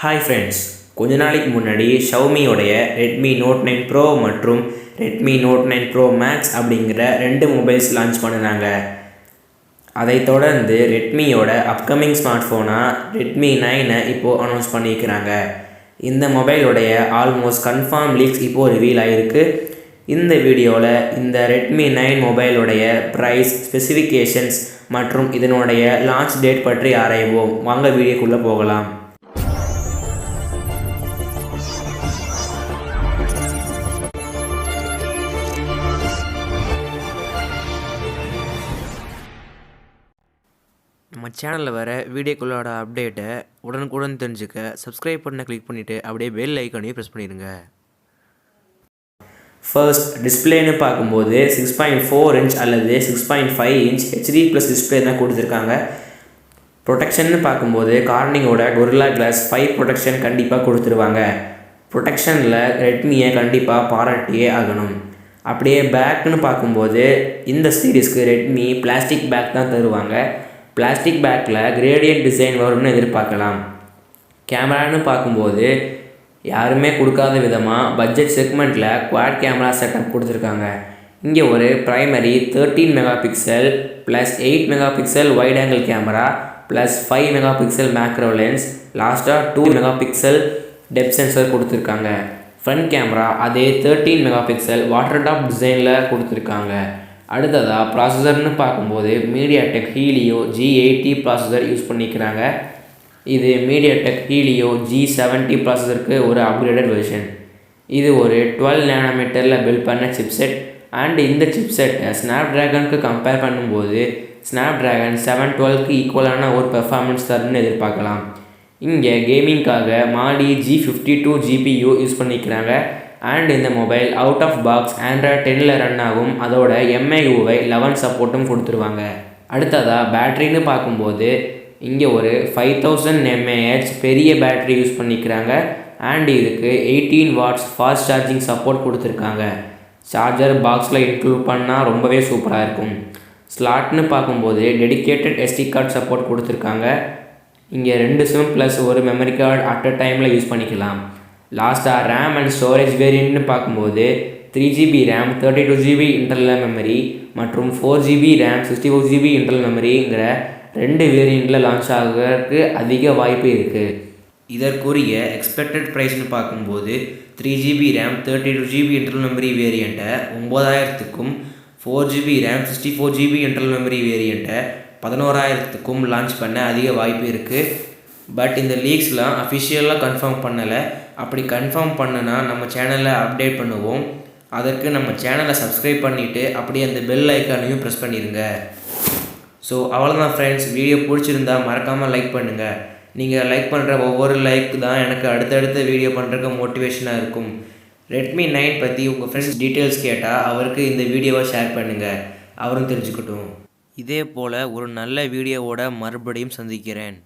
Hi friends, கொஞ்ச நாளைக்கு முன்னாடி ஷவுமியோடைய ரெட்மி நோட் 9 ப்ரோ மற்றும் ரெட்மி நோட் 9 ப்ரோ மேக்ஸ் அப்படிங்கிற ரெண்டு மொபைல்ஸ் லான்ச் பண்ணினாங்க. அதை தொடர்ந்து ரெட்மியோட அப்கமிங் ஸ்மார்ட் ஃபோனாக ரெட்மி 9 இப்போது அனௌன்ஸ் பண்ணியிருக்கிறாங்க. இந்த மொபைலோடைய ஆல்மோஸ்ட் கன்ஃபார்ம் லீக்ஸ் இப்போது ரிவீல் ஆகிருக்கு. இந்த வீடியோவில் இந்த ரெட்மி 9 மொபைலோடைய ப்ரைஸ், ஸ்பெசிஃபிகேஷன்ஸ் மற்றும் இதனுடைய லான்ச் டேட் பற்றி ஆராய்வோம். வாங்க வீடியோக்குள்ளே போகலாம். நம்ம சேனலில் வர வீடியோக்குள்ளோட அப்டேட்டை உடனுக்குடன் தெரிஞ்சுக்க சப்ஸ்கிரைப் பண்ண கிளிக் பண்ணிவிட்டு அப்படியே பெல் ஐக்கானையும் ப்ரெஸ் பண்ணிடுங்க. ஃபர்ஸ்ட், டிஸ்பிளேன்னு பார்க்கும்போது 6.4 இன்ச் அல்லது 6.5 இன்ச் HD+ டிஸ்பிளே தான் கொடுத்துருக்காங்க. ப்ரொடெக்ஷன்னு பார்க்கும்போது கார்னிங்கோட கொரில்லா கிளாஸ் 5 ப்ரொடெக்ஷன் கண்டிப்பாக கொடுத்துருவாங்க. ப்ரொடெக்ஷனில் ரெட்மியை கண்டிப்பாக பாராட்டியே ஆகணும். அப்படியே பேக்குன்னு பார்க்கும்போது இந்த சீரீஸ்க்கு ரெட்மி பிளாஸ்டிக் பேக் தான் தருவாங்க. பிளாஸ்டிக் பேக்கில் கிரேடியன்ட் டிசைன் வரும்னு எதிர்பார்க்கலாம். கேமரான்னு பார்க்கும்போது யாருமே கொடுக்காத விதமாக பட்ஜெட் செக்மெண்ட்டில் குவாட் கேமரா செட்டப் கொடுத்துருக்காங்க. இங்கே ஒரு primary 13 mega pixel plus 8 mega pixel wide angle camera plus 5 mega pixel macro lens, லாஸ்ட்டாக 2 மெகா பிக்சல் டெப்த் சென்சர் கொடுத்துருக்காங்க. ஃப்ரண்ட் கேமரா அதே 13 மெகா பிக்சல் வாட்டர் டாப் டிசைனில் கொடுத்துருக்காங்க. அடுத்ததாக ப்ராசஸர்னு பார்க்கும்போது MediaTek helio G80 processor use பண்ணிக்கிறாங்க. இது மீடியாடெக் ஹீலியோ G70 ப்ராசஸருக்கு ஒரு அப்கிரேடட் வெர்ஷன். இது ஒரு 12 நேனோமீட்டரில் பில்ட் பண்ண சிப்செட். அண்ட் இந்த சிப்செட்டை ஸ்னாப்ட்ராகனுக்கு கம்பேர் பண்ணும்போது ஸ்னாப்ட்ராகன் 712க்கு ஈக்குவலான ஒரு பெர்ஃபார்மன்ஸ் தரும்னு எதிர்பார்க்கலாம். இங்கே கேமிங்காக மாடி G52 GPU யூஸ் பண்ணிக்கிறாங்க. அண்ட் இந்த mobile out of box Android 10ல் ரன் ஆகும். அதோட MIUI 11 சப்போர்ட்டும் கொடுத்துருவாங்க. அடுத்ததாக பேட்ரின்னு பார்க்கும்போது இங்கே ஒரு 5000 mAh பெரிய பேட்ரி யூஸ் பண்ணிக்கிறாங்க. அண்ட் இதுக்கு 18 வாட்ஸ் ஃபாஸ்ட் சார்ஜிங் சப்போர்ட் கொடுத்துருக்காங்க. சார்ஜர் பாக்ஸில் இன்க்ளூட் பண்ணால் ரொம்பவே சூப்பராக இருக்கும். ஸ்லாட்னு பார்க்கும்போது டெடிக்கேட்டட் SD கார்டு சப்போர்ட் கொடுத்துருக்காங்க. இங்கே 2 சிம் ப்ளஸ் ஒரு மெமரி கார்டு அட் அ டைமில் யூஸ் பண்ணிக்கலாம். லாஸ்ட்டாக ரேம் அண்ட் ஸ்டோரேஜ் வேரியண்ட்னு பார்க்கும்போது 3GB RAM 32GB internal memory மற்றும் 4GB ரேம் 64GB இன்டர்னல் மெமரிங்கிற 2 வேரியண்ட்டில் லான்ச் ஆகிறதுக்கு அதிக வாய்ப்பு இருக்குது. இதற்குரிய எக்ஸ்பெக்டட் ப்ரைஸ்னு பார்க்கும்போது 3GB RAM 32GB internal memory வேரியண்ட்டை 9000க்கும் 4GB RAM 64GB internal memory வேரியண்ட்டை 11000க்கும் லான்ச் பண்ண அதிக வாய்ப்பு இருக்குது. பட் இந்த லீக்ஸ்லாம் அஃபிஷியலாக கன்ஃபார்ம் பண்ணலை. அப்படி கன்ஃபார்ம் பண்ணுனா நம்ம சேனலில் அப்டேட் பண்ணுவோம். அதற்கு நம்ம சேனலை சப்ஸ்கிரைப் பண்ணிவிட்டு அப்படியே அந்த பெல் ஐக்கானையும் ப்ரெஸ் பண்ணிடுங்க. ஸோ அவ்வளோதான் ஃப்ரெண்ட்ஸ், வீடியோ பிடிச்சிருந்தா மறக்காமல் லைக் பண்ணுங்கள். நீங்கள் லைக் பண்ணுற ஒவ்வொரு லைக் தான் எனக்கு அடுத்தடுத்த வீடியோ பண்ணுறதுக்கு மோட்டிவேஷனாக இருக்கும். ரெட்மி 9 பற்றி உங்கள் ஃப்ரெண்ட்ஸ் டீட்டெயில்ஸ் கேட்டால் அவருக்கு இந்த வீடியோவை ஷேர் பண்ணுங்கள், அவரும் தெரிஞ்சுக்கட்டும். இதே போல் ஒரு நல்ல வீடியோவோட மறுபடியும் சந்திக்கிறேன்.